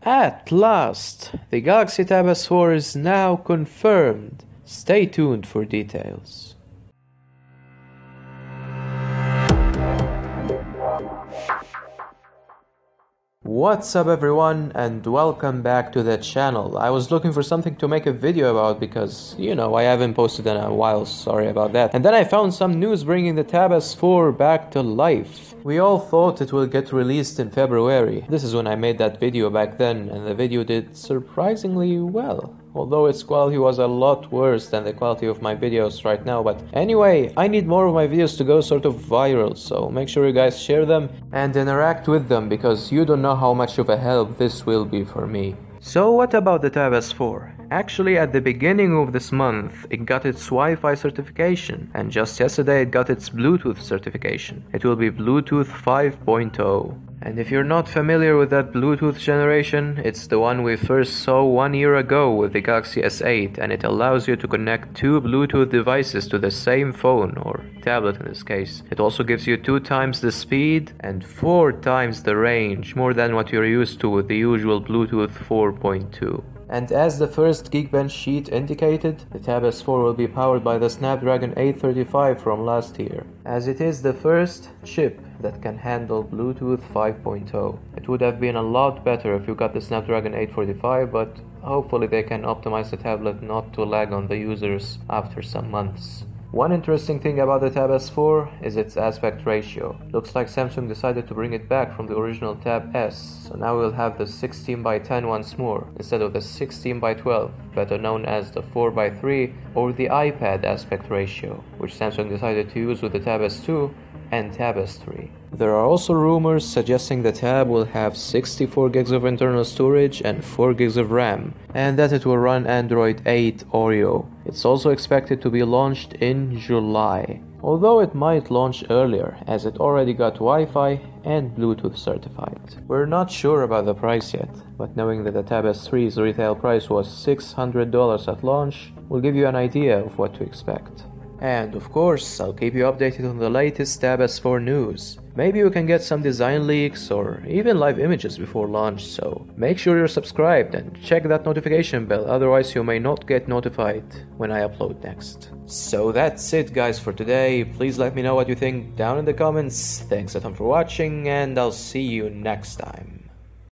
At last! The Galaxy Tab S4 is now confirmed. Stay tuned for details. What's up everyone, and welcome back to the channel. I was looking for something to make a video about because, I haven't posted in a while, sorry about that. And then I found some news bringing the Tab S4 back to life. We all thought it will get released in February. This is when I made that video back then, and the video did surprisingly well. Although its quality was a lot worse than the quality of my videos right now, but anyway, I need more of my videos to go sort of viral, so make sure you guys share them and interact with them because you don't know how much of a help this will be for me. So what about the Tab S4? Actually, at the beginning of this month, it got its Wi-Fi certification, and just yesterday it got its Bluetooth certification. It will be Bluetooth 5.0. And if you're not familiar with that Bluetooth generation, it's the one we first saw 1 year ago with the Galaxy S8, and it allows you to connect two Bluetooth devices to the same phone, or tablet in this case. It also gives you 2 times the speed and 4 times the range, more than what you're used to with the usual Bluetooth 4.2. And as the first Geekbench sheet indicated, the Tab S4 will be powered by the Snapdragon 835 from last year, as it is the first chip that can handle Bluetooth 5.0. It would have been a lot better if you got the Snapdragon 845, but hopefully they can optimize the tablet not to lag on the users after some months. One interesting thing about the Tab S4 is its aspect ratio. Looks like Samsung decided to bring it back from the original Tab S, so now we'll have the 16:10 once more, instead of the 16:12, better known as the 4:3 or the iPad aspect ratio, which Samsung decided to use with the Tab S2 and Tab S3. There are also rumors suggesting the Tab will have 64 gigs of internal storage and 4 gigs of RAM, and that it will run Android 8 Oreo. It's also expected to be launched in July, although it might launch earlier as it already got Wi-Fi and Bluetooth certified. We're not sure about the price yet, but knowing that the Tab S3's retail price was $600 at launch will give you an idea of what to expect. And of course, I'll keep you updated on the latest Tab S4 news. Maybe we can get some design leaks or even live images before launch, so make sure you're subscribed and check that notification bell, otherwise you may not get notified when I upload next. So that's it guys for today. Please let me know what you think down in the comments. Thanks a ton for watching, and I'll see you next time.